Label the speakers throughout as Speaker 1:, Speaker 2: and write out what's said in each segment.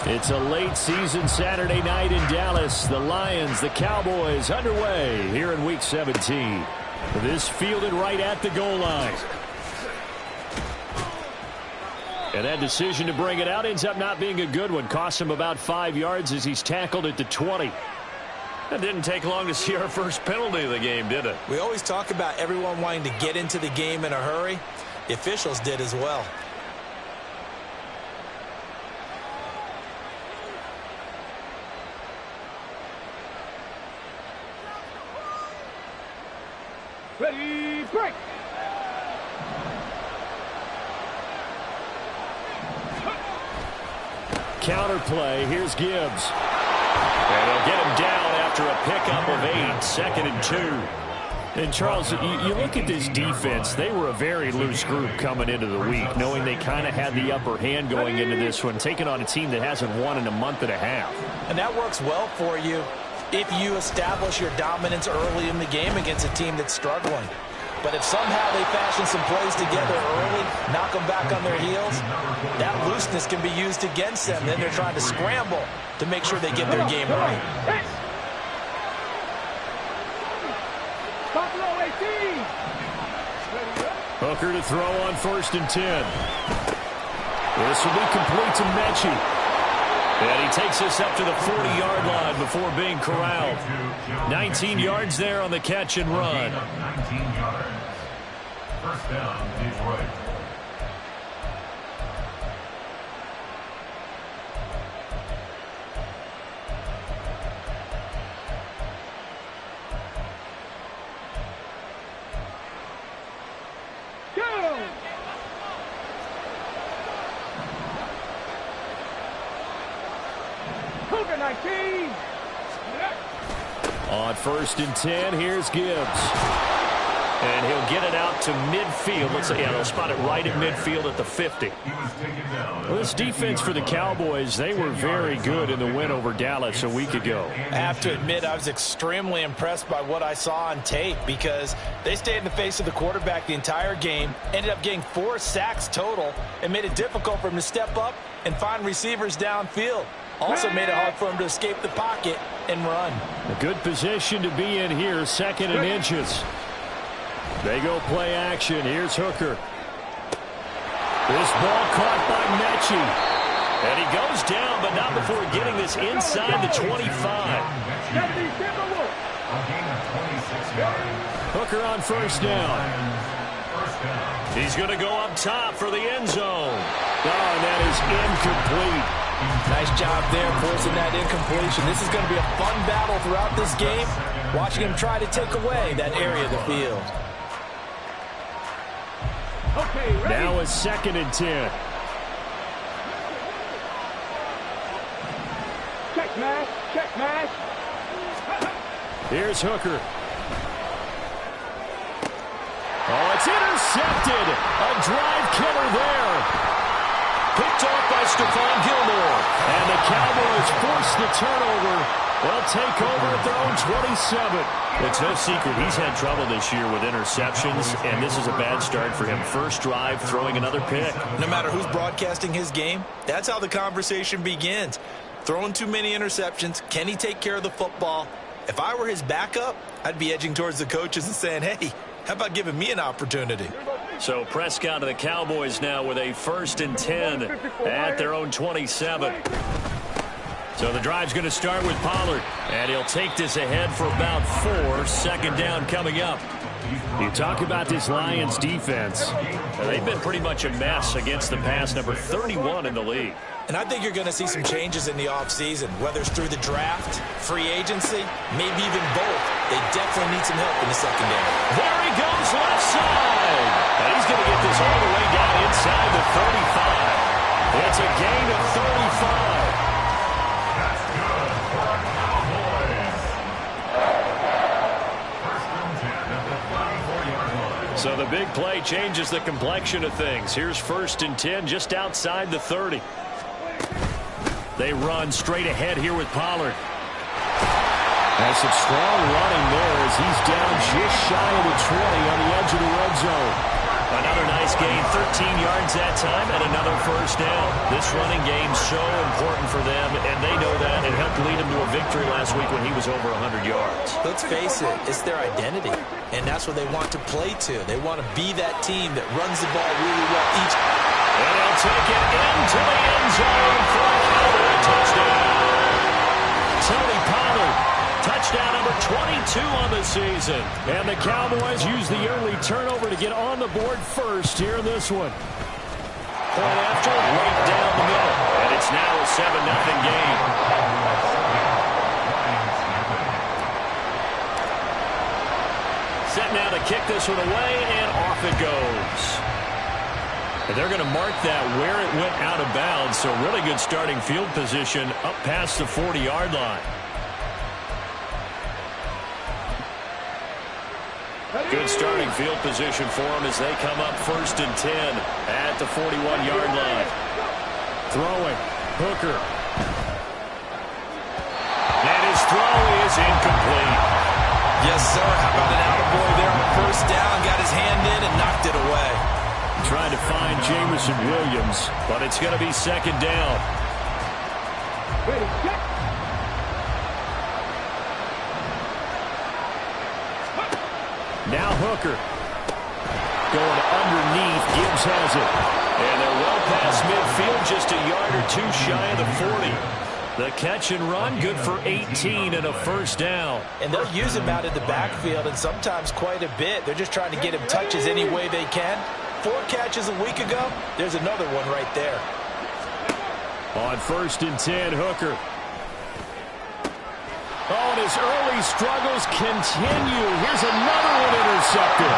Speaker 1: It's a late season Saturday night in Dallas. The Lions, the Cowboys underway here in Week 17. This fielded right at the goal line. And that decision to bring it out ends up not being a good one. Costs him about 5 yards as he's tackled at the 20. It didn't take long to see our first penalty of the game, did it?
Speaker 2: We always talk about everyone wanting to get into the game in a hurry. The officials did as well.
Speaker 3: Ready, break!
Speaker 1: Counter play. Here's Gibbs. And he'll get him down after a pickup of 8. 2nd and 2. And, Charles, you look at this defense. They were a very loose group coming into the week, knowing they kind of had the upper hand going into this one, taking on a team that hasn't won in a month and a half.
Speaker 2: And that works well for you if you establish your dominance early in the game against a team that's struggling. But if somehow they fashion some plays together early, knock them back on their heels, that looseness can be used against them. Then they're trying to scramble to make sure they get their game right.
Speaker 1: Hooker to throw on 1st and 10. This will be complete to Mechie. And he takes us up to the 40-yard line before being corralled. 19 yards there on the catch and run.
Speaker 4: 19 yards. First down, Detroit.
Speaker 1: On 1st and 10, here's Gibbs. And he'll get it out to midfield. Let's say, yeah, they'll spot it right at midfield at the 50. Well, this defense for the Cowboys, they were very good in the win over Dallas a week ago.
Speaker 2: I have to admit, I was extremely impressed by what I saw on tape because they stayed in the face of the quarterback the entire game, ended up getting 4 sacks total, and made it difficult for him to step up and find receivers downfield. Also made it hard for him to escape the pocket and run.
Speaker 1: A good position to be in here, 2nd and inches. They go play action. Here's Hooker. This ball caught by Mechie. And he goes down, but not before getting this inside the 25. Hooker on 1st down. He's going to go up top for the end zone. Oh, and that is incomplete.
Speaker 2: Nice job there forcing that incompletion. This is going to be a fun battle throughout this game, watching him try to take away that area of the field.
Speaker 3: Okay,
Speaker 1: now a 2nd and 10.
Speaker 3: Check match, check match.
Speaker 1: Here's Hooker. Oh, it's intercepted. A drive killer there. Picked off by Stephon Gilmore. And the Cowboys force the turnover. They'll take over at their own 27. It's no secret he's had trouble this year with interceptions, and this is a bad start for him. First drive, throwing another pick.
Speaker 2: No matter who's broadcasting his game, that's how the conversation begins. Throwing too many interceptions, can he take care of the football? If I were his backup, I'd be edging towards the coaches and saying, hey, how about giving me an opportunity?
Speaker 1: So Prescott to the Cowboys now with a 1st and 10 at their own 27. So the drive's going to start with Pollard, and he'll take this ahead for about 4. 2nd down coming up. You talk about this Lions defense. They've been pretty much a mess against the pass, number 31 in the league.
Speaker 2: And I think you're going to see some changes in the offseason, whether it's through the draft, free agency, maybe even both. They definitely need some help in the secondary.
Speaker 1: There he goes, left side. And he's going to get this all the way down inside the 35. It's a gain of 35.
Speaker 4: That's good for our Cowboys. First and 10 at the 24-yard line.
Speaker 1: So the big play changes the complexion of things. Here's 1st and 10 just outside the 30. They run straight ahead here with Pollard. That's some strong running there as he's down just shy of the 20 on the edge of the red zone. Another nice gain, 13 yards that time, and another 1st down. This running game's so important for them, and they know that. It helped lead them to a victory last week when he was over 100 yards.
Speaker 2: Let's face it, it's their identity, and that's what they want to play to. They want to be that team that runs the ball really well each.
Speaker 1: And he'll take it into the end zone for a Cowboy touchdown. Tony Pollard, touchdown number 22 on the season. And the Cowboys use the early turnover to get on the board first here in this one. Point after, right down the middle. And it's now a 7-0 game. Set now to kick this one away, and off it goes. And they're going to mark that where it went out of bounds, so really good starting field position up past the 40-yard line. Good starting field position for them as they come up 1st and 10 at the 41-yard line. Throwing, Hooker. And his throw is incomplete.
Speaker 2: Yes, sir. How about an attaboy there on 1st down? Got his hand in and knocked it away.
Speaker 1: Trying to find Jameson Williams, but it's going to be 2nd down.
Speaker 3: Ready, set.
Speaker 1: Now Hooker. Going underneath. Gibbs has it. And they're well past midfield, just a yard or two shy of the 40. The catch and run, good for 18 and a 1st down.
Speaker 2: And they'll use him out in the backfield, and sometimes quite a bit. They're just trying to get him touches any way they can. 4 catches a week ago. There's another one right there.
Speaker 1: On 1st and 10, Hooker. Oh, and his early struggles continue. Here's another one intercepted.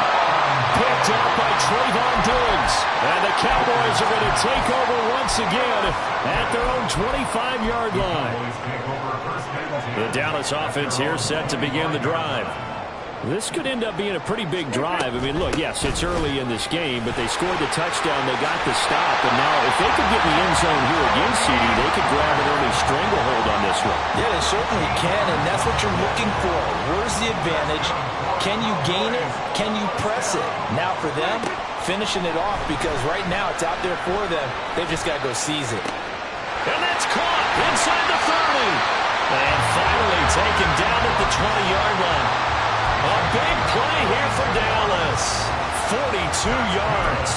Speaker 1: Picked up by Trayvon Diggs. And the Cowboys are going to take over once again at their own 25-yard line. The Dallas offense here set to begin the drive. This could end up being a pretty big drive. I mean, look, yes, it's early in this game, but they scored the touchdown. They got the stop. And now if they could get in the end zone here again, CD, they could grab an early stranglehold on this one.
Speaker 2: Yeah, they certainly can, and that's what you're looking for. Where's the advantage? Can you gain it? Can you press it? Now for them, finishing it off, because right now it's out there for them. They've just got to go seize it.
Speaker 1: And that's caught inside the 30. And finally taken down at the 20-yard line. A big play here for Dallas. 42 yards.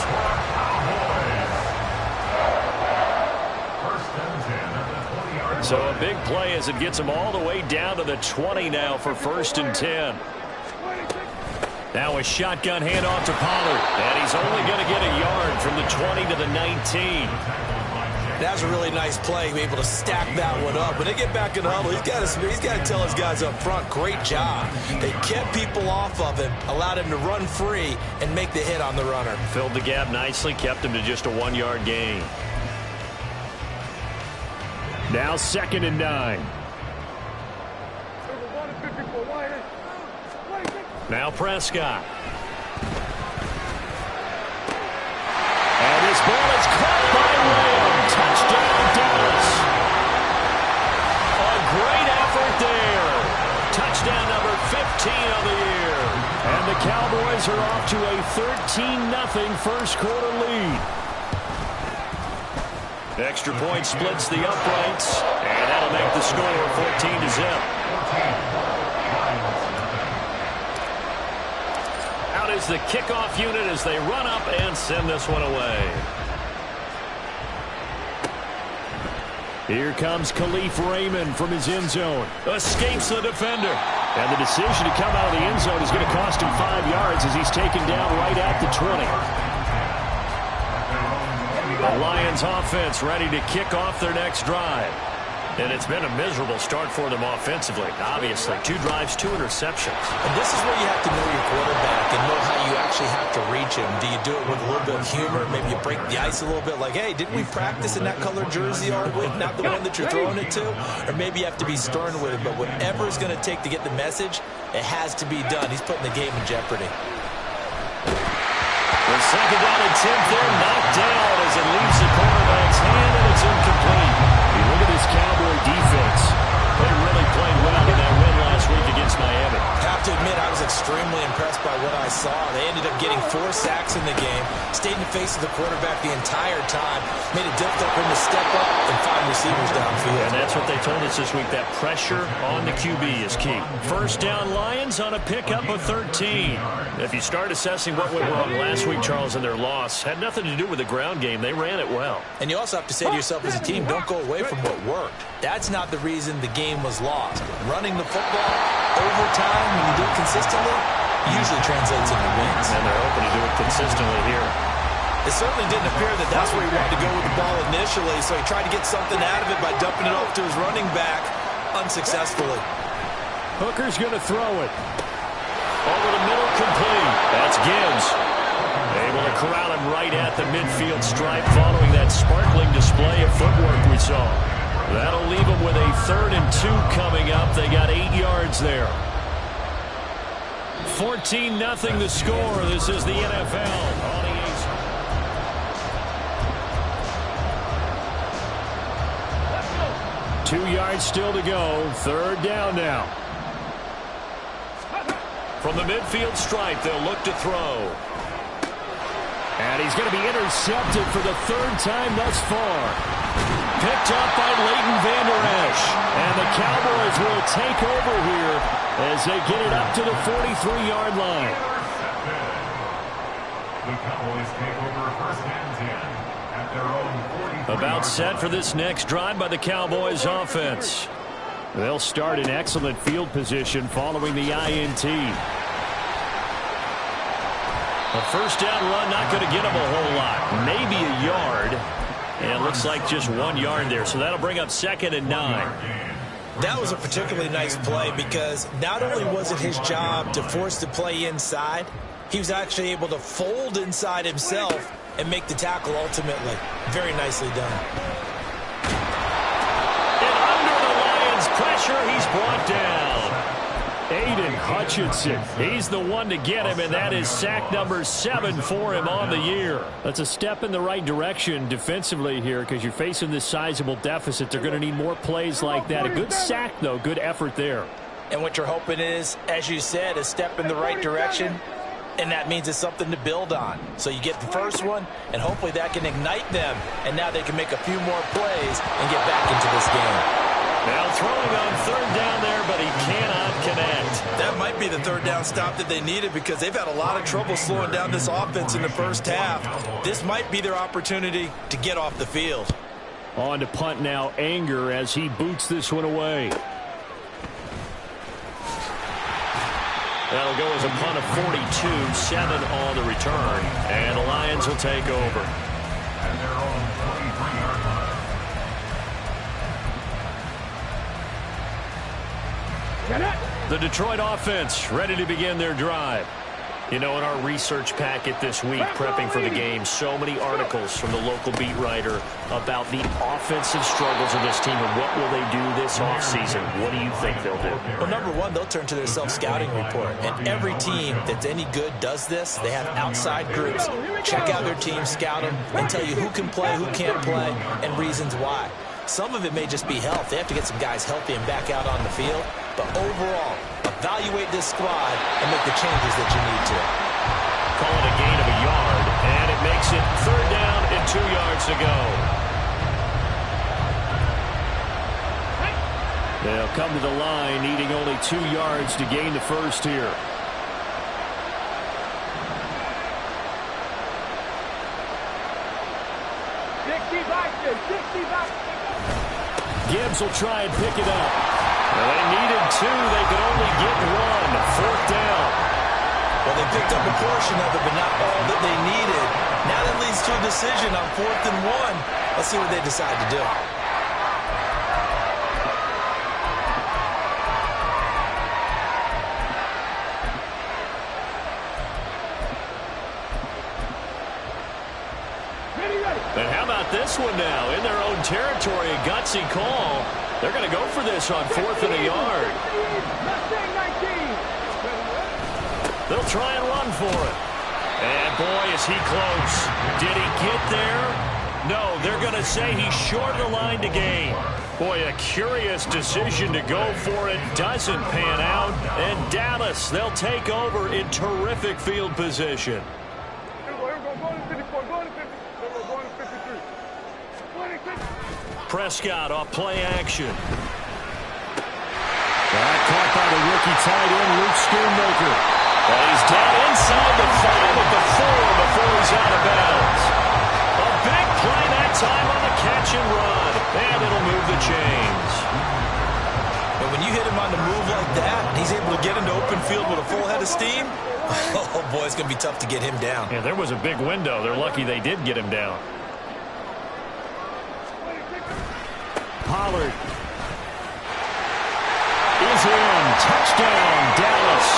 Speaker 1: So a big play as it gets them all the way down to the 20 now for 1st and 10. Now a shotgun handoff to Pollard. And he's only going to get a yard from the 20 to the 19.
Speaker 2: That was a really nice play, be able to stack that one up. When they get back in the huddle, he's got to tell his guys up front, great job. They kept people off of him, allowed him to run free, and make the hit on the runner.
Speaker 1: Filled the gap nicely, kept him to just a 1-yard gain. Now 2nd and 9. Now Prescott. And this ball is caught by Lamb. Touchdown, Dallas. A great effort there. Touchdown number 15 on the year. And the Cowboys are off to a 13-0 first quarter lead. Extra point splits the uprights, and that'll make the score 14-0. Out is the kickoff unit as they run up and send this one away. Here comes Khalif Raymond from his end zone. Escapes the defender. And the decision to come out of the end zone is going to cost him 5 yards as he's taken down right at the 20. The Lions offense ready to kick off their next drive. And it's been a miserable start for them offensively. Obviously, 2 drives, 2 interceptions.
Speaker 2: And this is where you have to know your quarterback and know how you actually have to reach him. Do you do it with a little bit of humor? Maybe you break the ice a little bit like, hey, didn't we practice in that color jersey all week? Not the one that you're throwing it to? Or maybe you have to be stern with it. But whatever it's going to take to get the message, it has to be done. He's putting the game in jeopardy.
Speaker 1: The 2nd down and 10 there, knocked down as it leaves the quarterback's hand, and it's incomplete. You look at this Cowboy defense. They really played well in that win last week against Miami.
Speaker 2: I have to admit, I was extremely impressed by what I saw. They ended up getting 4 sacks in the game, stayed in the face of the quarterback the entire time, made it difficult for him to step up and find receivers downfield.
Speaker 1: And that's what they told us this week, that pressure on the QB is key. First down Lions on a pickup of 13. If you start assessing what went wrong last week, Charles, in their loss, had nothing to do with the ground game. They ran it well.
Speaker 2: And you also have to say to yourself as a team, don't go away from what worked. That's not the reason the game was lost. Running the football over time, when you do it consistently, usually translates into wins.
Speaker 1: And they're hoping to do it consistently here.
Speaker 2: It certainly didn't appear that that's where he wanted to go with the ball initially, so he tried to get something out of it by dumping it off to his running back unsuccessfully.
Speaker 1: Hooker's going to throw it. Over the middle, complete. That's Gibbs. Able to corral him right at the midfield stripe following that sparkling display of footwork we saw. That'll leave them with a 3rd and 2 coming up. They got 8 yards there. 14-0 the score. This is the NFL. On the 2 yards still to go. 3rd down now. From the midfield stripe, they'll look to throw. And he's going to be intercepted for the 3rd time thus far. Picked up by Leighton Vander Esch. And the Cowboys will take over here as they get it up to the 43-yard line.
Speaker 4: The Cowboys take over 1st and 10 at their own 43.
Speaker 1: About set for this next drive by the Cowboys offense. They'll start in excellent field position following the INT. A 1st down run, not going to get him a whole lot. Maybe a yard. And it looks like just 1 yard there. So that'll bring up 2nd and 9.
Speaker 2: That was a particularly nice play because not only was it his job to force the play inside, he was actually able to fold inside himself and make the tackle ultimately. Very nicely done.
Speaker 1: And under the Lions' pressure, he's brought down. Aiden Hutchinson. He's the one to get him, and that is sack number 7 for him on the year. That's a step in the right direction defensively here because you're facing this sizable deficit. They're going to need more plays like that. A good sack, though. Good effort there.
Speaker 2: And what you're hoping is, as you said, a step in the right direction, and that means it's something to build on. So you get the first one, and hopefully that can ignite them, and now they can make a few more plays and get back into this game.
Speaker 1: Now throwing on 3rd down there, but he cannot connect.
Speaker 2: That might be the 3rd down stop that they needed because they've had a lot of trouble slowing down this offense in the 1st half. This might be their opportunity to get off the field.
Speaker 1: On to punt now, Anger as he boots this one away. That'll go as a punt of 42, 7 on the return, and the Lions will take over.
Speaker 4: And their own 43-yard line.
Speaker 1: The Detroit offense ready to begin their drive. You know, in our research packet this week, prepping for the game, so many articles from the local beat writer about the offensive struggles of this team and what will they do this offseason. What do you think they'll do?
Speaker 2: Well, number one, they'll turn to their self-scouting report. And every team that's any good does this. They have outside groups. Check out their team, scout them, and tell you who can play, who can't play, and reasons why. Some of it may just be health. They have to get some guys healthy and back out on the field. But overall, evaluate this squad and make the changes that you need to.
Speaker 1: Call it a gain of a yard, and it makes it 3rd down and 2 yards to go. They'll come to the line, needing only 2 yards to gain the first here. Gibbs will try and pick it up. Well, they needed 2. They could only get 1. 4th down.
Speaker 2: Well, they picked up a portion of it, but not all that they needed. Now that leads to a decision on 4th and 1. Let's see what they decide to do.
Speaker 1: And how about this one now? In their own territory, a gutsy call. They're going to go for this on 4th and a yard. They'll try and run for it. And boy, is he close. Did he get there? No, they're going to say he's short the line to gain. Boy, a curious decision to go for it. Doesn't pan out. And Dallas, they'll take over in terrific field position. Prescott off play action. Caught by the rookie tight end, Luke Schoonmaker. And he's down inside the 5 at the 4 before he's out of bounds. A big play that time on the catch and run. And it'll move the chains.
Speaker 2: But when you hit him on the move like that, he's able to get into open field with a full head of steam. Oh, boy, it's going to be tough to get him down.
Speaker 1: Yeah, there was a big window. They're lucky they did get him down. Pollard is in. Touchdown, Dallas.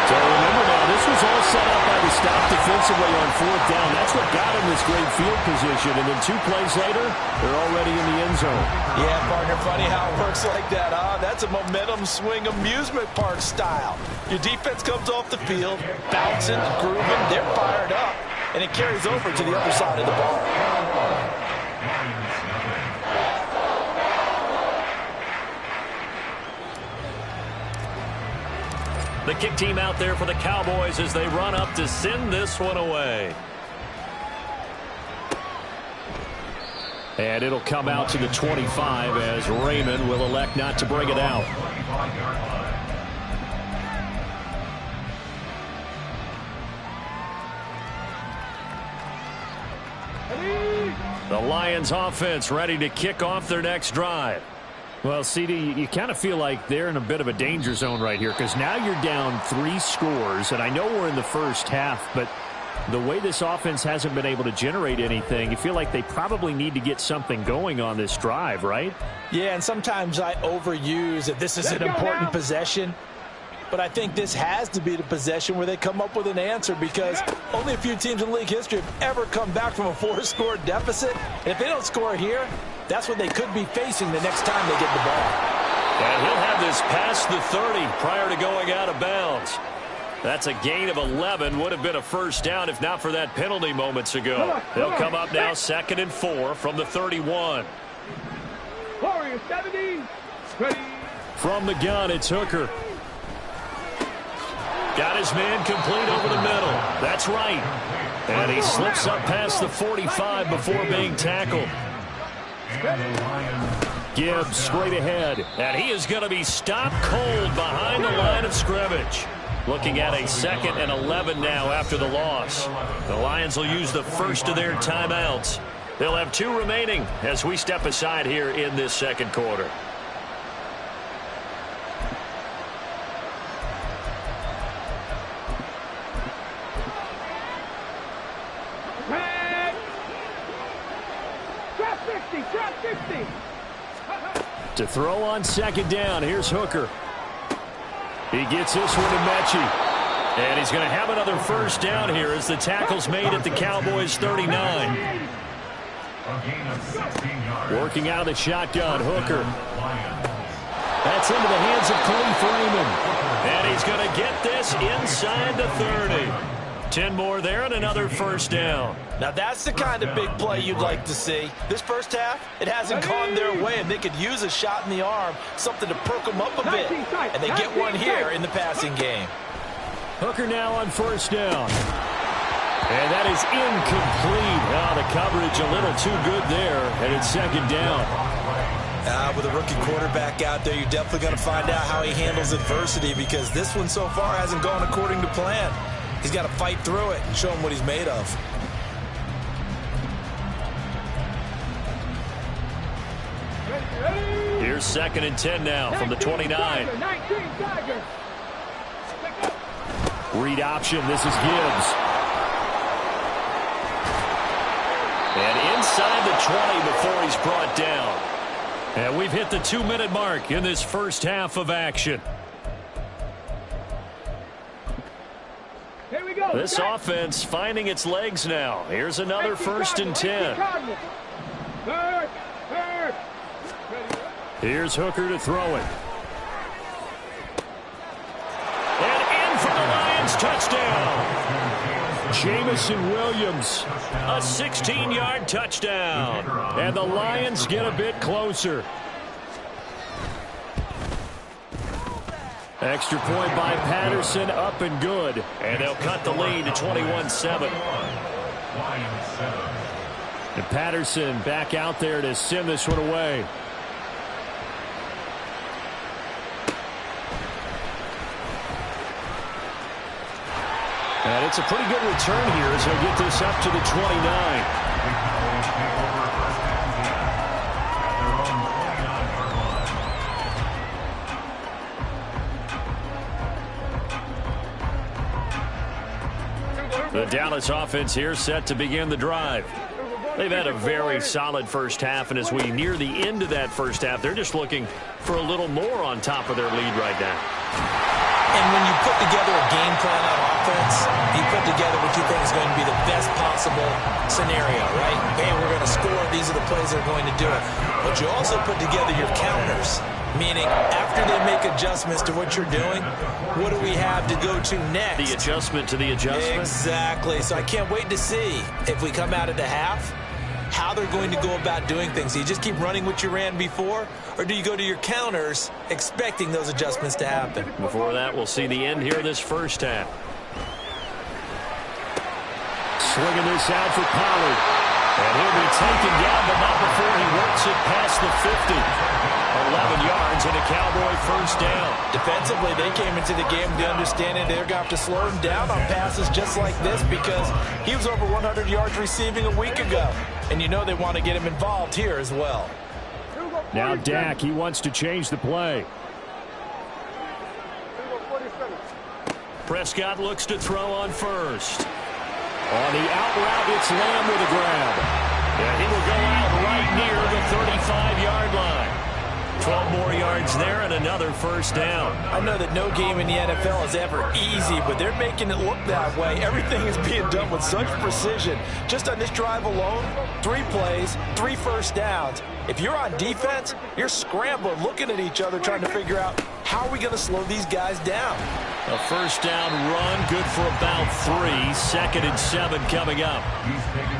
Speaker 1: So remember now, this was all set up by the stop defensively on 4th down. That's what got him this great field position. And then 2 plays later, they're already in the end zone.
Speaker 2: Yeah, partner, funny how it works like that, huh? That's a momentum swing amusement park style. Your defense comes off the field, bouncing, grooving, they're fired up, and it carries over to the other side of the ball.
Speaker 1: The kick team out there for the Cowboys as they run up to send this one away. And it'll come out to the 25 as Raymond will elect not to bring it out. The Lions offense ready to kick off their next drive. Well, CD, you kind of feel like they're in a bit of a danger zone right here because now you're down 3 scores, and I know we're in the first half, but the way this offense hasn't been able to generate anything, you feel like they probably need to get something going on this drive, right?
Speaker 2: Yeah, and sometimes I overuse that this is an important possession, but I think this has to be the possession where they come up with an answer because only a few teams in league history have ever come back from a 4-score deficit. And if they don't score here, that's what they could be facing the next time they get the ball.
Speaker 1: And he'll have this past the 30 prior to going out of bounds. That's a gain of 11. Would have been a first down if not for that penalty moments ago. They'll come up now 2nd and 4 from the 31.
Speaker 3: Warriors 70. Ready.
Speaker 1: From the gun, it's Hooker. Got his man complete over the middle. That's right. And he slips up past the 45 before being tackled. Gibbs straight ahead. And he is going to be stopped cold behind the line of scrimmage. Looking at a 2nd and 11 now after the loss. The Lions will use the first of their timeouts. They'll have 2 remaining as we step aside here in this second quarter. To throw on 2nd down, here's Hooker. He gets this one to Mechie. And he's going to have another first down here as the tackle's made at the Cowboys 39. Working out of the shotgun, Hooker. That's into the hands of Khalif Raymond. And he's going to get this inside the 30. 10 more there and another first down.
Speaker 2: Now that's the kind of big play you'd like to see. This first half, it hasn't gone their way, and they could use a shot in the arm, something to perk them up a bit. And they get one here in the passing game.
Speaker 1: Hooker now on first down. And that is incomplete. The coverage a little too good there, and it's 2nd down.
Speaker 2: With a rookie quarterback out there, you're definitely going to find out how he handles adversity because this one so far hasn't gone according to plan. He's got to fight through it and show him what he's made of.
Speaker 1: Here's 2nd and 10 now from the 29. Read option. This is Gibbs. And inside the 20 before he's brought down. And we've hit the 2-minute mark in this first half of action. This offense finding its legs now. Here's another 1st and 10. Here's Hooker to throw it. And in for the Lions touchdown. Jamison Williams, a 16-yard touchdown. And the Lions get a bit closer. Extra point by Patterson, up and good. And they'll cut the lead to 21-7. And Patterson back out there to send this one away. And it's a pretty good return here as they get this up to the 29. The Dallas offense here set to begin the drive. They've had a very solid first half, and as we near the end of that first half, they're just looking for a little more on top of their lead right now.
Speaker 2: And when you put together a game plan on offense, you put together what you think is going to be the best possible scenario, right? Hey, we're going to score. These are the plays that are going to do it. But you also put together your counters, meaning after they make adjustments to what you're doing, what do we have to go to next?
Speaker 1: The adjustment to the adjustment?
Speaker 2: Exactly. So I can't wait to see if we come out of the half, how they're going to go about doing things. Do you just keep running what you ran before, or do you go to your counters expecting those adjustments to happen?
Speaker 1: Before that, we'll see the end here of this first half. Swinging this out for Pollard. And he'll be taken down, but not before he works it past the 50. 11 yards and a Cowboy first down.
Speaker 2: Defensively, they came into the game with the understanding they're going to have to slow him down on passes just like this because he was over 100 yards receiving a week ago. And you know they want to get him involved here as well.
Speaker 1: Now Dak, he wants to change the play. Prescott looks to throw on first. On the out route, it's Lamb with a grab. And he will go out right near the 35-yard line. 12 more yards there and another first down.
Speaker 2: I know that no game in the NFL is ever easy, but they're making it look that way. Everything is being done with such precision. Just on this drive alone, 3 plays, 3 first downs. If you're on defense, you're scrambling, looking at each other, trying to figure out how are we going to slow these guys down.
Speaker 1: A first down run, good for about 3. 2nd and 7 coming up.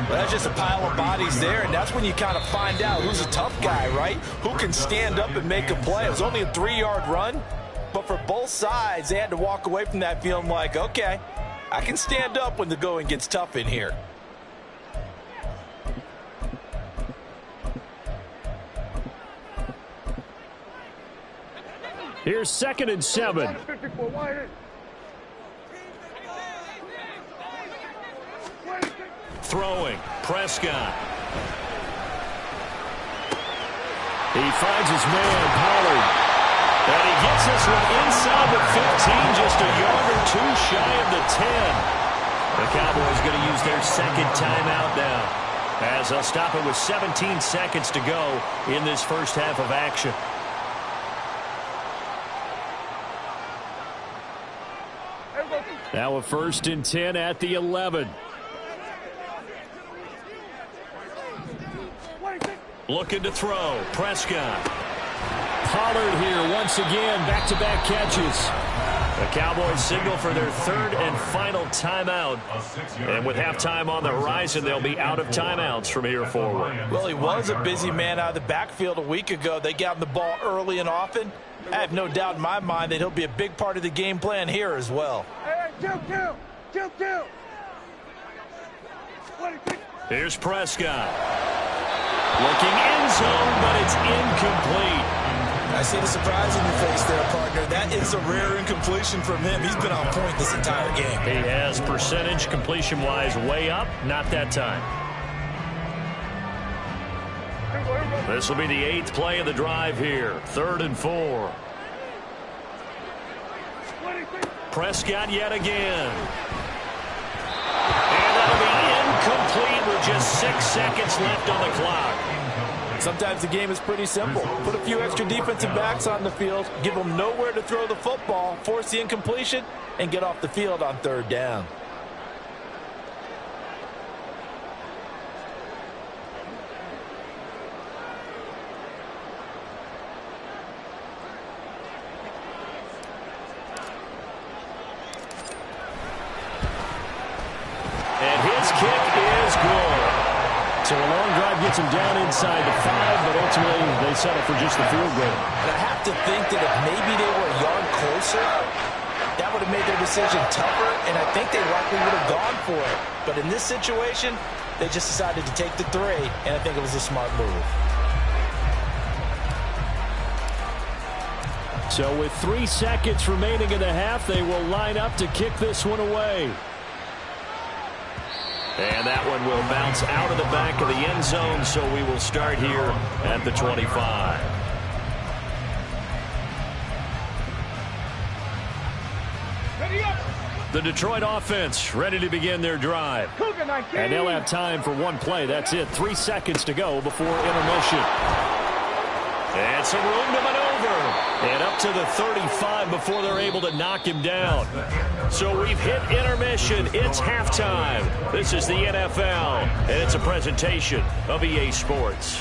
Speaker 2: Well, that's just a pile of bodies there, and that's when you kind of find out who's a tough guy, right? Who can stand up and make a play. It was only a 3-yard run, but for both sides, they had to walk away from that feeling like, okay, I can stand up when the going gets tough in here.
Speaker 1: Here's 2nd and 7. Throwing, Prescott. He finds his man, Pollard. And he gets this one inside the 15, just a yard or 2 shy of the 10. The Cowboys going to use their 2nd timeout now, as they'll stop it with 17 seconds to go in this first half of action. Now a 1st and 10 at the 11. Looking to throw. Prescott. Pollard here once again. Back-to-back catches. The Cowboys signal for their 3rd and final timeout. And with halftime on the horizon, they'll be out of timeouts from here forward.
Speaker 2: Well, he was a busy man out of the backfield a week ago. They got him the ball early and often. I have no doubt in my mind that he'll be a big part of the game plan here as well.
Speaker 3: Kill.
Speaker 1: Here's Prescott. Looking end zone, but it's incomplete.
Speaker 2: I see the surprise in your face there, partner. That is a rare incompletion from him. He's been on point this entire game.
Speaker 1: He has percentage completion-wise way up. Not that time. This will be the 8th play of the drive here. 3rd and 4. Prescott yet again. And that'll be incomplete with just 6 seconds left on the clock.
Speaker 2: Sometimes the game is pretty simple. Put a few extra defensive backs on the field, give them nowhere to throw the football, force the incompletion, and get off the field on 3rd down.
Speaker 1: And his kick is good. So a long drive gets him down inside the 5, but ultimately they settle for just the field goal.
Speaker 2: And I have to think that if maybe they were a yard closer, that would have made their decision tougher, and I think they likely would have gone for it. But in this situation, They just decided to take the 3, and I think it was a smart move.
Speaker 1: So with 3 seconds remaining in the half, they will line up to kick this one away. And that one will bounce out of the back of the end zone, so we will start here at the 25. The Detroit offense ready to begin their drive. And they'll have time for one play. That's it. 3 seconds to go before intermission. And some room to maneuver. And up to the 35 before they're able to knock him down. So we've hit intermission. It's halftime. This is the NFL, and it's a presentation of EA Sports.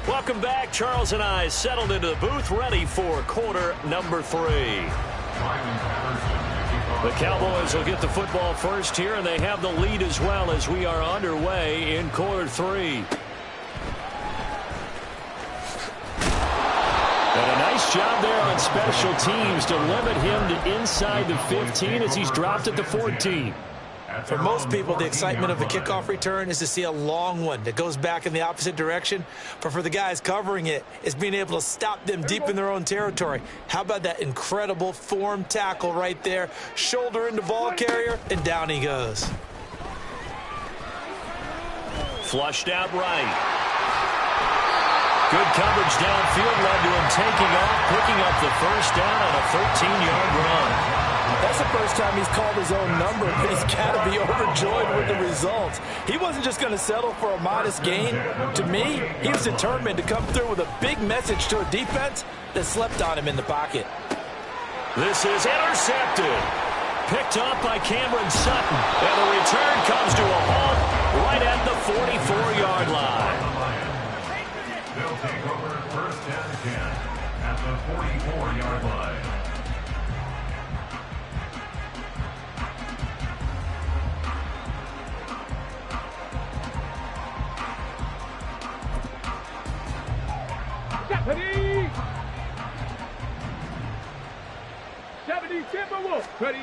Speaker 1: Welcome back. Charles and I settled into the booth, ready for quarter number 3. The Cowboys will get the football first here, and they have the lead as well as we are underway in quarter 3. And a nice job there on special teams to limit him to inside the 15 as he's dropped at the 14.
Speaker 2: For most people, the excitement of a kickoff return is to see a long one that goes back in the opposite direction. But for the guys covering it, it's being able to stop them deep in their own territory. How about that incredible form tackle right there? Shoulder into ball carrier, and down he goes.
Speaker 1: Flushed out right. Good coverage downfield led to him taking off, picking up the first down on a 13-yard run.
Speaker 2: That's the first time he's called his own number, but he's got to be overjoyed with the results. He wasn't just going to settle for a modest gain. To me, he was determined to come through with a big message to a defense that slept on him in the pocket.
Speaker 1: This is intercepted. Picked up by Cameron Sutton. And the return comes to a halt right at the 44-yard line.
Speaker 4: They'll take over first and 10 at the 44-yard line.
Speaker 3: Ready.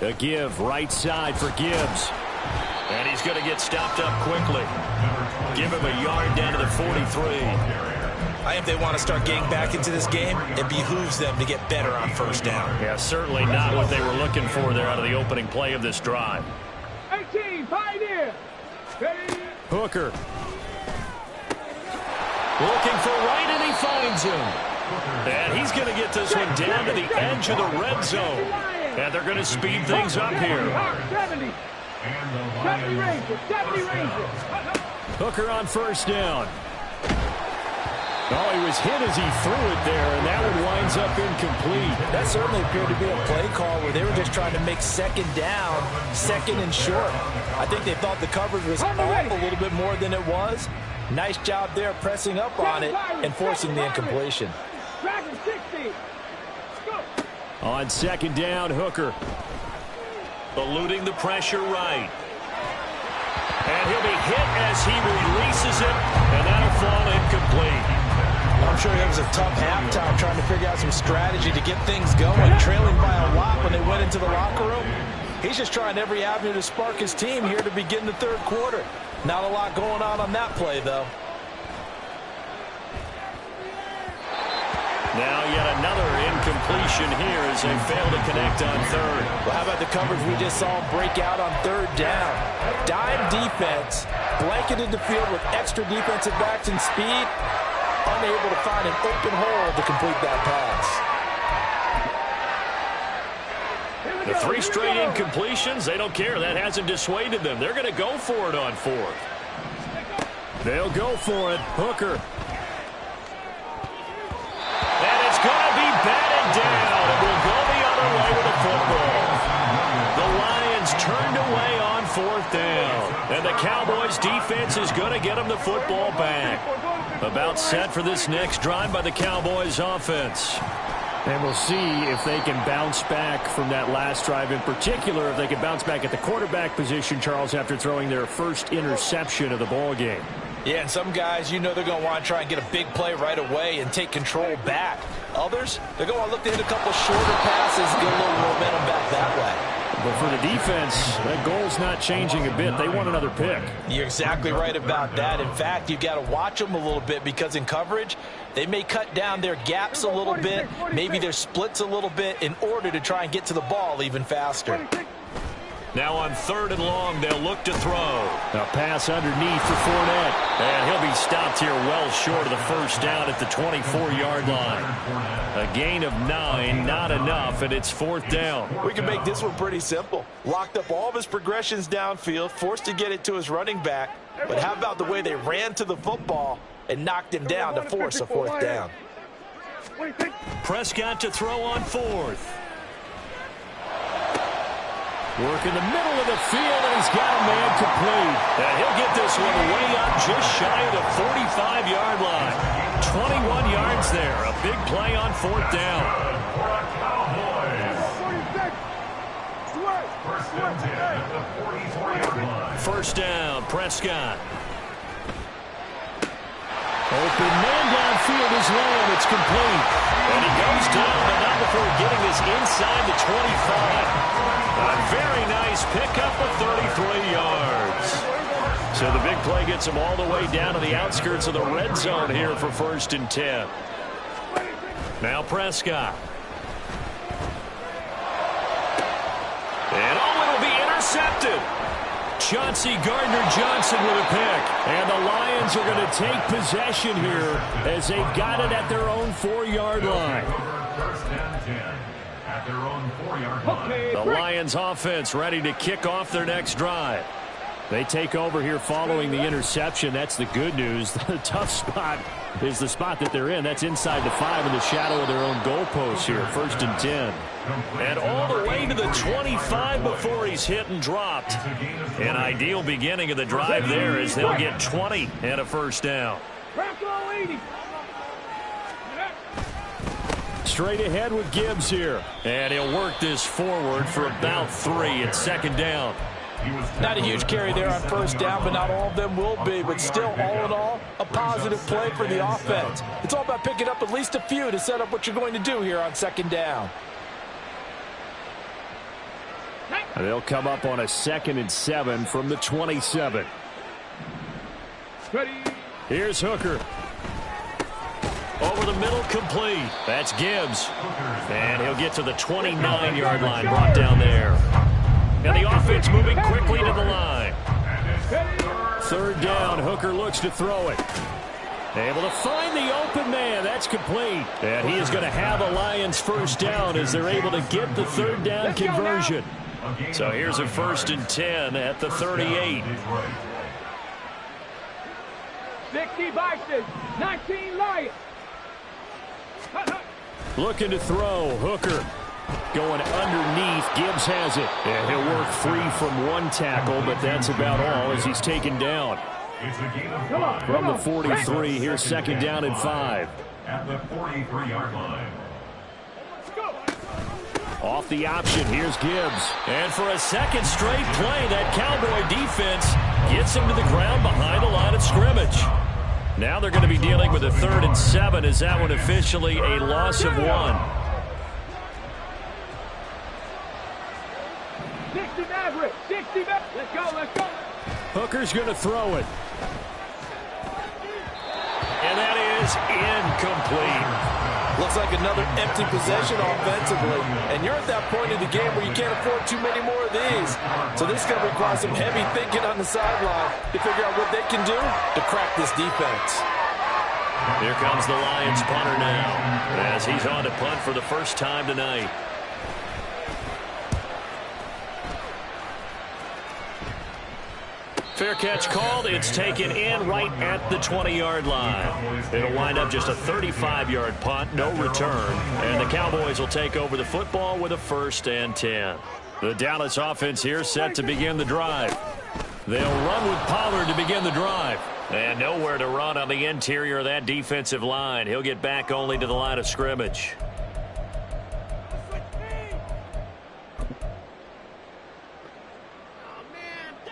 Speaker 1: A give right side for Gibbs. And he's going to get stopped up quickly. Give him a yard down to the 43.
Speaker 2: I think they want to start getting back into this game. It behooves them to get better on first down.
Speaker 1: Yeah, certainly not what they were looking for there out of the opening play of this drive.
Speaker 3: 18, Pioneer. Ready.
Speaker 1: Hooker. Looking for right, and he finds him. And he's going to get this one down to the edge of the red zone. And they're going to speed things up here.
Speaker 3: 70. 70 Rangers. 70 Rangers.
Speaker 1: Hooker on first down. Oh, he was hit as he threw it there, and that one winds up incomplete.
Speaker 2: That certainly appeared to be a play call where they were just trying to make second down, second and short. I think they thought the coverage was off a little bit more than it was. Nice job there pressing up on it and forcing the incompletion.
Speaker 3: Dragon 60. Go.
Speaker 1: On second down, Hooker. Eluding the pressure right. And he'll be hit as he releases it, and that'll fall incomplete.
Speaker 2: I'm sure it was a tough halftime trying to figure out some strategy to get things going, trailing by a lot when they went into the locker room. He's just trying every avenue to spark his team here to begin the third quarter. Not a lot going on that play, though.
Speaker 1: Now yet another incompletion here as they fail to connect on third.
Speaker 2: Well, how about the coverage we just saw break out on third down? Dime defense, blanketed the field with extra defensive backs and speed, unable to find an open hole to complete that pass.
Speaker 1: The 3 straight incompletions, they don't care. That hasn't dissuaded them. They're going to go for it on fourth. They'll go for it. Hooker. And it's going to be batted down. It will go the other way with the football. The Lions turned away on fourth down. And the Cowboys defense is going to get them the football back. About set for this next drive by the Cowboys offense. And we'll see if they can bounce back from that last drive. In particular, if they can bounce back at the quarterback position, Charles, after throwing their first interception of the ball game.
Speaker 2: Yeah, and some guys, you know they're going to want to try and get a big play right away and take control back. Others, they're going to look to hit a couple shorter passes, get a little momentum back that way.
Speaker 1: But for the defense, that goal's not changing a bit. They want another pick.
Speaker 2: You're exactly right about that. In fact, you've got to watch them a little bit because in coverage, they may cut down their gaps a little bit, maybe their splits a little bit in order to try and get to the ball even faster.
Speaker 1: Now on 3rd and long, they'll look to throw. A pass underneath for Fournette. And he'll be stopped here well short of the first down at the 24-yard line. A gain of 9, not enough, and it's 4th down.
Speaker 2: We can make this one pretty simple. Locked up all of his progressions downfield, forced to get it to his running back. But how about the way they ran to the football and knocked him down to force a 4th down?
Speaker 1: Prescott to throw on 4th. Work in the middle of the field, and he's got a man complete. And he'll get this one way up just shy of the 45-yard line. 21 yards there. A big play on 4th down. First down, Prescott. Open man downfield is Lamb. It's complete. And he goes down, but not before getting this inside the 25. A very nice pickup of 33 yards. So the big play gets him all the way down to the outskirts of the red zone here for 1st and 10. Now Prescott. And it'll be intercepted. Chauncey Gardner-Johnson with a pick. And the Lions are going to take possession here as they've got it at their own 4-yard line.
Speaker 4: At their own 4-yard line.
Speaker 1: The Lions offense ready to kick off their next drive. They take over here following the interception. That's the good news. The tough spot is the spot that they're in. That's inside the 5 in the shadow of their own goalpost here. 1st and 10. And all the way to the 25 before he's hit and dropped. An ideal beginning of the drive there as they'll get 20 and a 1st down. Straight ahead with Gibbs here. And he'll work this forward for about 3 at 2nd down.
Speaker 2: Not a huge carry there on 1st down, but not all of them will be. But still, all in all, a positive play for the offense. It's all about picking up at least a few to set up what you're going to do here on 2nd down.
Speaker 1: And they'll come up on a 2nd and 7 from the 27. Here's Hooker. Over the middle, complete. That's Gibbs. And he'll get to the 29-yard line, brought down there. And the offense moving quickly to the line. 3rd down, Hooker looks to throw it. Able to find the open man. That's complete. And he is going to have a Lions 1st down as they're able to get the 3rd down conversion. So here's a 1st and 10 at the 38.
Speaker 3: 60 Vikings, 19 Lions.
Speaker 1: Looking to throw. Hooker going underneath. Gibbs has it. And he'll work free from 1 tackle, but that's about all as he's taken down. From the 43, here's 2nd down and 5.
Speaker 4: At the 43-yard line.
Speaker 1: Off the option, here's Gibbs. And for a 2nd straight play, that Cowboy defense gets him to the ground behind the line of scrimmage. Now they're going to be dealing with a 3rd and 7 as that one officially a loss of 1.
Speaker 3: 60 Maverick, 60 Maverick. Let's go, let's go.
Speaker 1: Hooker's going to throw it. And that is incomplete.
Speaker 2: Looks like another empty possession offensively. And you're at that point in the game where you can't afford too many more of these. So this is going to require some heavy thinking on the sideline to figure out what they can do to crack this defense.
Speaker 1: Here comes the Lions punter now as he's on to punt for the first time tonight. Fair catch called. It's taken in right at the 20-yard line. It'll wind up just a 35-yard punt, no return. And the Cowboys will take over the football with a 1st and 10. The Dallas offense here set to begin the drive. They'll run with Pollard to begin the drive. And nowhere to run on the interior of that defensive line. He'll get back only to the line of scrimmage.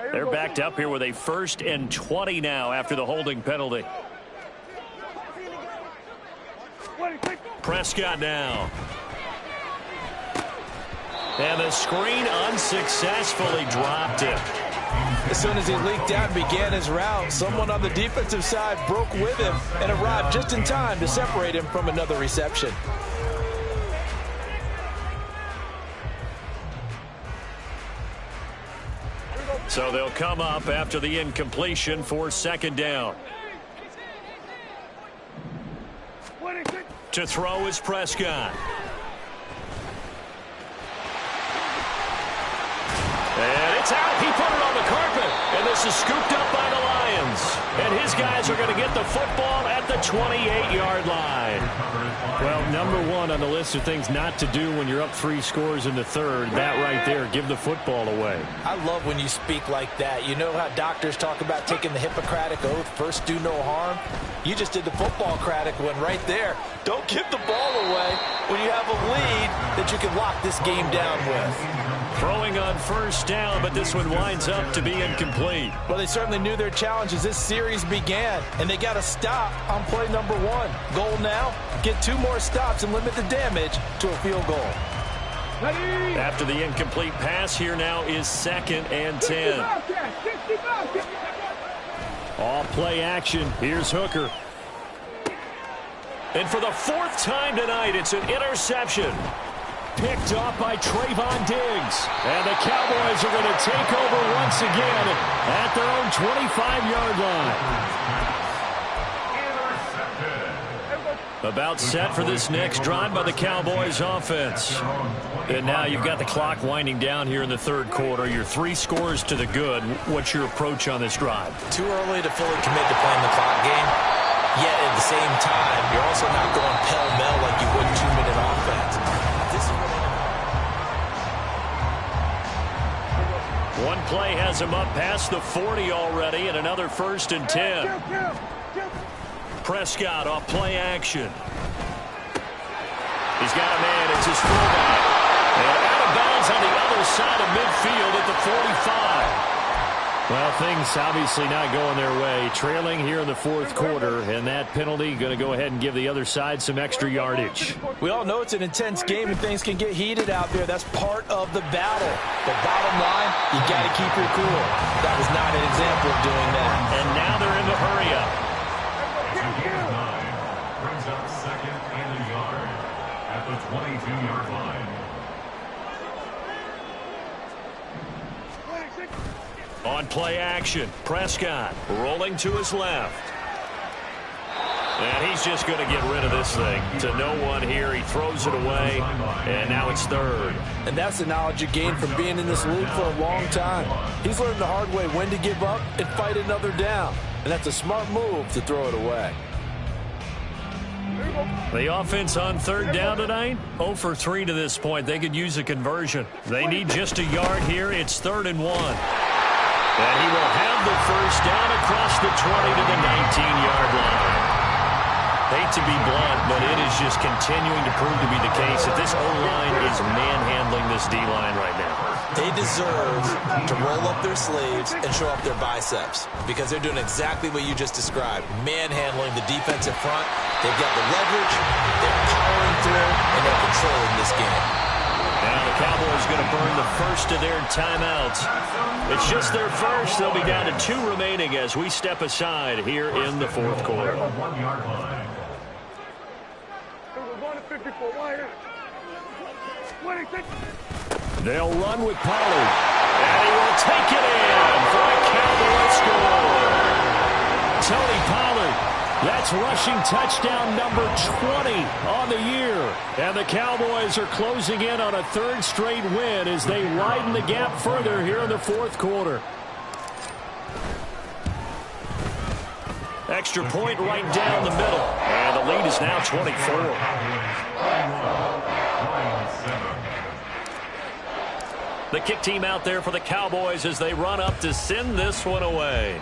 Speaker 1: They're backed up here with a 1st and 20 now after the holding penalty. Prescott now. And the screen unsuccessfully dropped it.
Speaker 2: As soon as he leaked out and began his route, someone on the defensive side broke with him and arrived just in time to separate him from another reception.
Speaker 1: So they'll come up after the incompletion for second down. To throw is Prescott. And it's out. He put it on the carpet. And this is scooped up by the Lions. And his guys are going to get the football at the 28-yard line. Well, number one on the list of things not to do when you're up 3 scores in the third, that right there, give the football away.
Speaker 2: I love when you speak like that. You know how doctors talk about taking the Hippocratic Oath, first do no harm? You just did the football-cratic one right there. Don't give the ball away when you have a lead that you can lock this game down with.
Speaker 1: Throwing on first down, but this one winds up to be incomplete.
Speaker 2: Well, they certainly knew their challenge as this series began, and they got to stop on play number 1. Goal now, get 2 more stops and limit the damage to a field goal.
Speaker 1: After the incomplete pass, here now is 2nd and 10. Off play action. Here's Hooker. And for the 4th time tonight, it's an interception. Picked off by Trayvon Diggs. And the Cowboys are going to take over once again at their own 25-yard line. About set for this next drive by the Cowboys offense. And now you've got the clock winding down here in the third quarter. You're 3 scores to the good. What's your approach on this drive?
Speaker 2: Too early to fully commit to playing the clock game. Yet at the same time, you're also not going pell-mell like you would 2-minute offense.
Speaker 1: One play has him up past the 40 already, and another 1st and 10. Prescott off play action. He's got a man. It's his fullback. And out of bounds on the other side of midfield at the 45. Well, things obviously not going their way. Trailing here in the 4th quarter, and that penalty going to go ahead and give the other side some extra yardage.
Speaker 2: We all know it's an intense game and things can get heated out there. That's part of the battle. But bottom line, you got to keep your cool. That was not an example of doing that.
Speaker 1: And now they're in the hurry up.
Speaker 4: Brings up 2nd and a yard at the 22-yard line.
Speaker 1: On play action, Prescott rolling to his left. And he's just going to get rid of this thing. To no one here, he throws it away, and now it's 3rd.
Speaker 2: And that's the knowledge you gain from being in this league for a long time. He's learned the hard way when to give up and fight another down. And that's a smart move to throw it away.
Speaker 1: The offense on 3rd down tonight, 0 for 3 to this point. They could use a conversion. They need just a yard here. It's 3rd and 1. And he will have the first down across the 20 to the 19-yard line. Hate to be blunt, but it is just continuing to prove to be the case that this O-line is manhandling this D-line right now.
Speaker 2: They deserve to roll up their sleeves and show up their biceps because they're doing exactly what you just described, manhandling the defensive front. They've got the leverage, they're powering through, and they're controlling this game.
Speaker 1: Now the Cowboys going to burn the first of their timeouts. It's just their first. They'll be down to 2 remaining as we step aside here in the 4th quarter. They'll run with Pollard. And he will take it in for a Cowboy score. Tony Pollard. That's rushing touchdown number 20 on the year. And the Cowboys are closing in on a 3rd straight win as they widen the gap further here in the 4th quarter. Extra point right down the middle. And the lead is now 24. The kick team out there for the Cowboys as they run up to send this one away.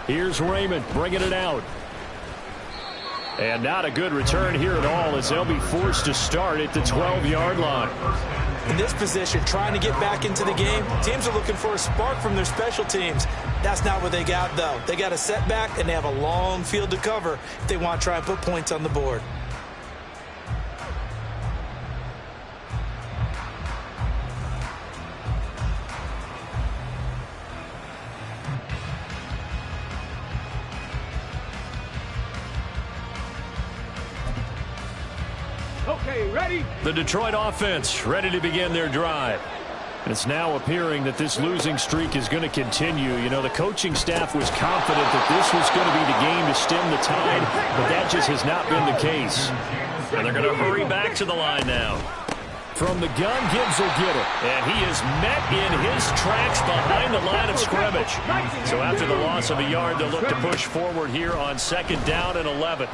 Speaker 1: Here's Raymond bringing it out. And not a good return here at all as they'll be forced to start at the 12-yard line.
Speaker 2: In this position, trying to get back into the game, teams are looking for a spark from their special teams. That's not what they got, though. They got a setback, and they have a long field to cover if they want to try and put points on the board.
Speaker 3: Okay, ready?
Speaker 1: The Detroit offense ready to begin their drive. It's now appearing that this losing streak is going to continue. You know, the coaching staff was confident that this was going to be the game to stem the tide, but that just has not been the case. And they're going to hurry back to the line now. From the gun, Gibbs will get it. And he is met in his tracks behind the line of scrimmage. So after the loss of a yard, they'll look to push forward here on 2nd down and 11.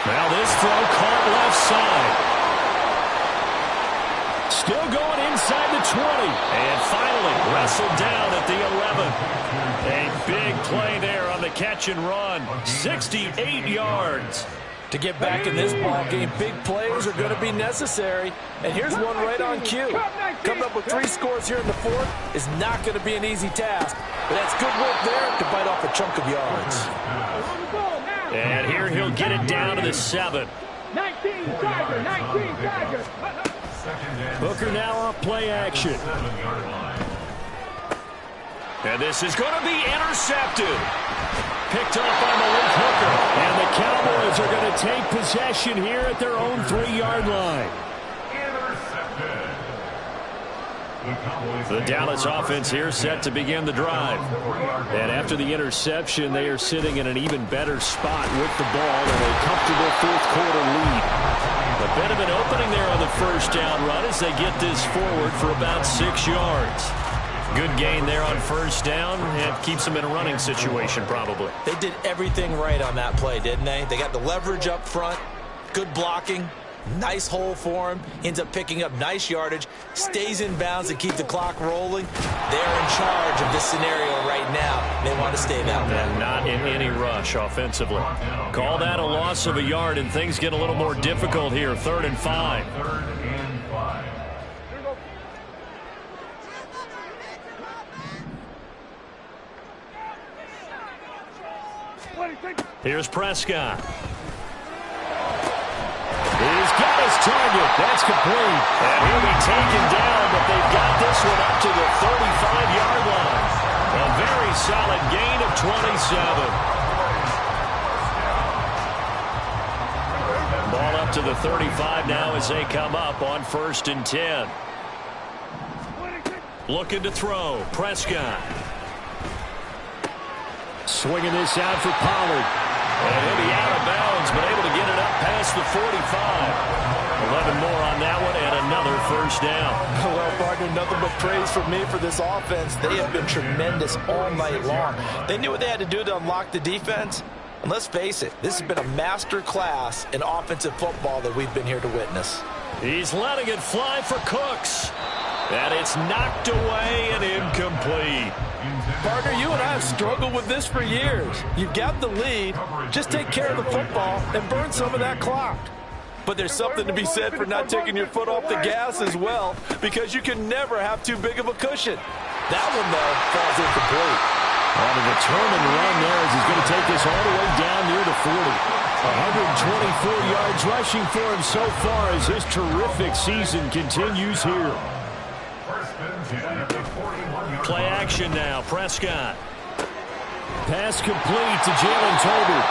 Speaker 1: Now this throw caught left side. Still going inside the 20. And finally wrestled down at the 11. A big play there on the catch and run. 68 yards.
Speaker 2: To get back in this ball game, big plays are going to be necessary. And here's one right on cue. Coming up with 3 scores here in the 4th is not going to be an easy task. But that's good work there to bite off a chunk of yards.
Speaker 1: And here he'll get it down to the 7.
Speaker 3: 19 Tiger, 19 Tiger.
Speaker 1: Booker now off play action. And this is going to be intercepted. Picked off by Malik Hooker. And the Cowboys are going to take possession here at their own 3-yard line. The Dallas offense here set to begin the drive. And after the interception, they are sitting in an even better spot with the ball in a comfortable 4th-quarter lead. A bit of an opening there on the 1st down run as they get this forward for about 6 yards. Good gain there on 1st down and keeps them in a running situation probably.
Speaker 2: They did everything right on that play, didn't they? They got the leverage up front, good blocking, nice hole for him, ends up picking up nice yardage, stays in bounds to keep the clock rolling. They're in charge of this scenario right now. They want to stay that way.
Speaker 1: And not in any rush offensively. Call that a loss of a yard, and things get a little more difficult here. 3rd and 5. Here's Prescott. He's got his target. That's complete. And he'll be taken down, but they've got this one up to the 35-yard line. A very solid gain of 27. Ball up to the 35 now as they come up on 1st and 10. Looking to throw. Prescott. Swinging this out for Pollard. And he'll be out of bounds, but able to get it up past the 45. 11 more on that one, and another 1st down.
Speaker 2: Well, partner, nothing but praise from me for this offense. They have been tremendous all night long. They knew what they had to do to unlock the defense. And let's face it, this has been a master class in offensive football that we've been here to witness.
Speaker 1: He's letting it fly for Cooks. And it's knocked away and incomplete.
Speaker 2: Partner, you and I have struggled with this for years. You've got the lead. Just take care of the football and burn some of that clock. But there's something to be said for not taking your foot off the gas as well, because you can never have too big of a cushion. That one, though, falls incomplete.
Speaker 1: On a determined run there as he's going to take this all the way down near the 40. 124 yards rushing for him so far as this terrific season continues here. Play action now. Prescott. Pass complete to Jalen Tolbert.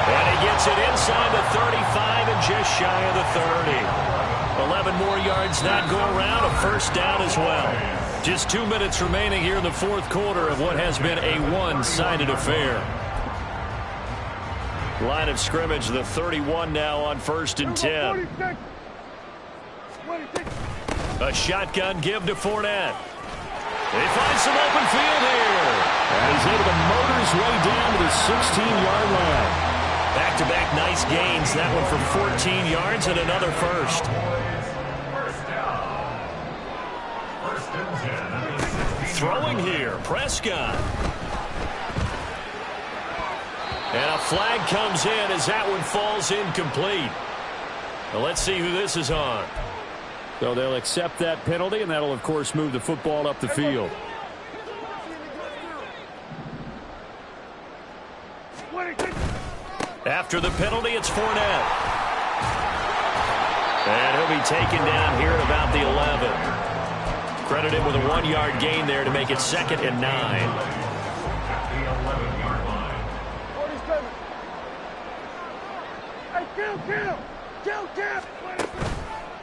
Speaker 1: And he gets it inside the 35 and just shy of the 30. 11 more yards that go around. A 1st down as well. Just 2 minutes remaining here in the 4th quarter of what has been a one-sided affair. Line of scrimmage, the 31 now on 1st and 10. A shotgun give to Fournette. He finds some open field here. And he's able to motor his way down to the 16-yard line. Back-to-back nice gains. That one for 14 yards and another 1st. Throwing here, Prescott. And a flag comes in as that one falls incomplete. Now let's see who this is on. So they'll accept that penalty, and that'll, of course, move the football up the field. After the penalty, it's Fournette. And he'll be taken down here at about the 11. Credit him with a 1-yard gain there to make it 2nd and 9.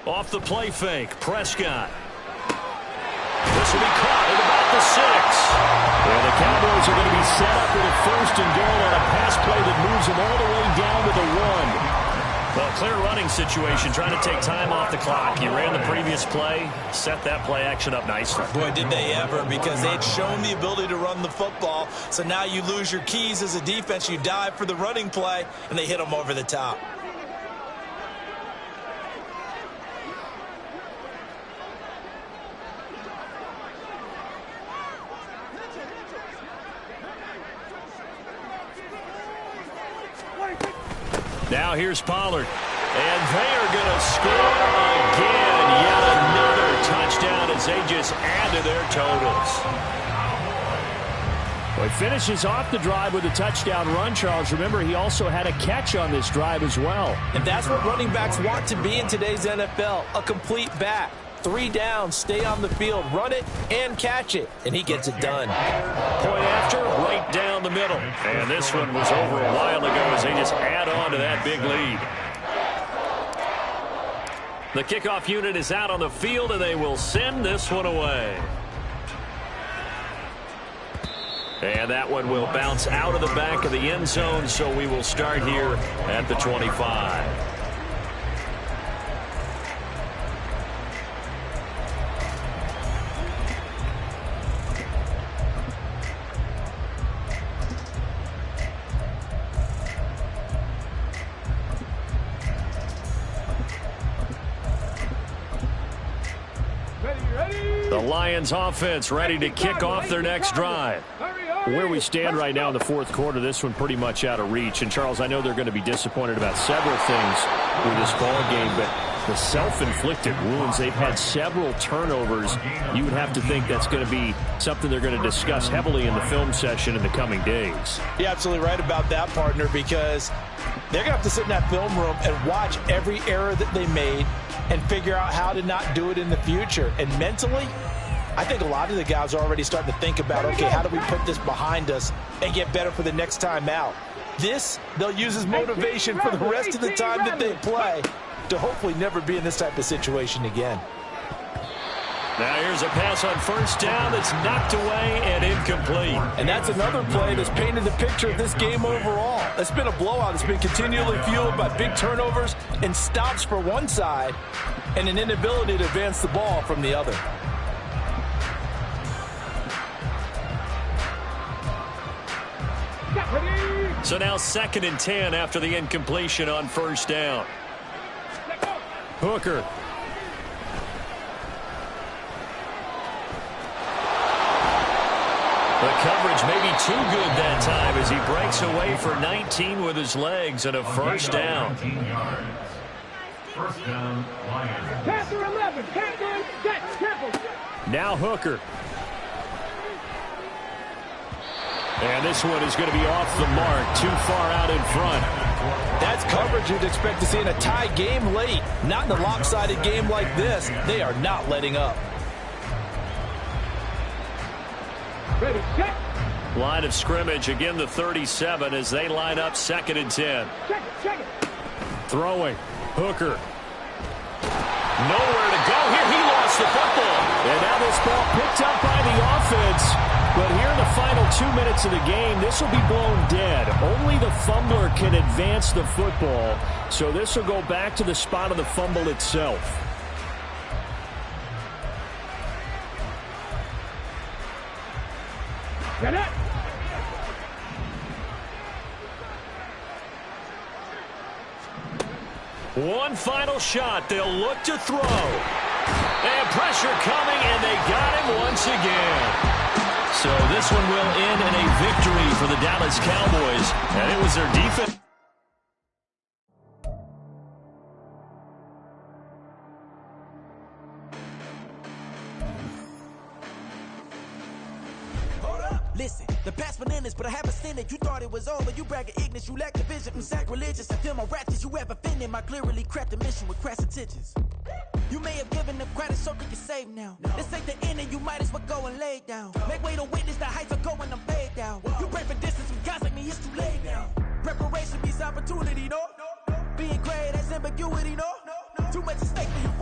Speaker 1: Off the play fake, Prescott. This will be caught at about the 6. And the Cowboys are going to be set up with a 1st and goal on a pass play that moves them all the way down to the 1. Well, clear running situation, trying to take time off the clock. You ran the previous play, set that play action up nicely.
Speaker 2: Boy, did they ever, because they'd shown the ability to run the football. So now you lose your keys as a defense. You dive for the running play, and they hit them over the top.
Speaker 1: Now here's Pollard. And they are going to score again. Yet another touchdown as they just add to their totals. Well, he finishes off the drive with a touchdown run, Charles. Remember, he also had a catch on this drive as well.
Speaker 2: And that's what running backs want to be in today's NFL, a complete back. 3 downs, stay on the field, run it, and catch it. And he gets it done.
Speaker 1: Point after, right down the middle. And this one was over a while ago as they just add on to that big lead. The kickoff unit is out on the field, and they will send this one away. And that one will bounce out of the back of the end zone, so we will start here at the 25. The Lions offense ready to kick off their next drive. Where we stand right now in the 4th quarter, this one pretty much out of reach. And, Charles, I know they're going to be disappointed about several things with this ball game, but the self-inflicted wounds, they've had several turnovers. You would have to think that's going to be something they're going to discuss heavily in the film session in the coming days.
Speaker 2: You're absolutely right about that, partner, because they're going to have to sit in that film room and watch every error that they made and figure out how to not do it in the future. And mentally, I think a lot of the guys are already starting to think about, okay, how do we put this behind us and get better for the next time out? This, they'll use as motivation for the rest of the time that they play to hopefully never be in this type of situation again.
Speaker 1: Now here's a pass on 1st down that's knocked away and incomplete.
Speaker 2: And that's another play that's painted the picture of this game overall. It's been a blowout. It's been continually fueled by big turnovers and stops for one side and an inability to advance the ball from the other.
Speaker 1: So now 2nd and 10 after the incompletion on 1st down. Hooker. The coverage may be too good that time as he breaks away for 19 with his legs and a 1st down.
Speaker 4: 1st down, Lions.
Speaker 3: Panther 11, Panther set, careful.
Speaker 1: Now Hooker. And this one is going to be off the mark, too far out in front.
Speaker 2: That's coverage you'd expect to see in a tie game late. Not in a lopsided game like this. They are not letting up.
Speaker 3: Ready, set.
Speaker 1: Line of scrimmage, again the 37 as they line up 2nd and 10.
Speaker 3: Check it.
Speaker 1: Throwing. Hooker. Nowhere to go here. He lost the football. And now this ball picked up by the offense. But here in the final 2 minutes of the game, this will be blown dead. Only the fumbler can advance the football. So this will go back to the spot of the fumble itself.
Speaker 3: Get it.
Speaker 1: One final shot. They'll look to throw. And pressure coming, and they got him once again. So this one will end in a victory for the Dallas Cowboys. And it was their defense.
Speaker 5: Listen, the past bananas, but I haven't seen it. You thought it was over. You bragging ignorance. You lack the vision. I'm sacrilegious. I feel my raptors. You ever offended my clearly crafted mission with crass intentions. You may have given them credit so they can save now. This ain't the end and you might as well go and lay down. Make way to witness the heights are going, I'm paid down. You pray for distance with guys like me, it's too late now. Preparation means opportunity, no? Being great as ambiguity, no? Too much at stake for you fool.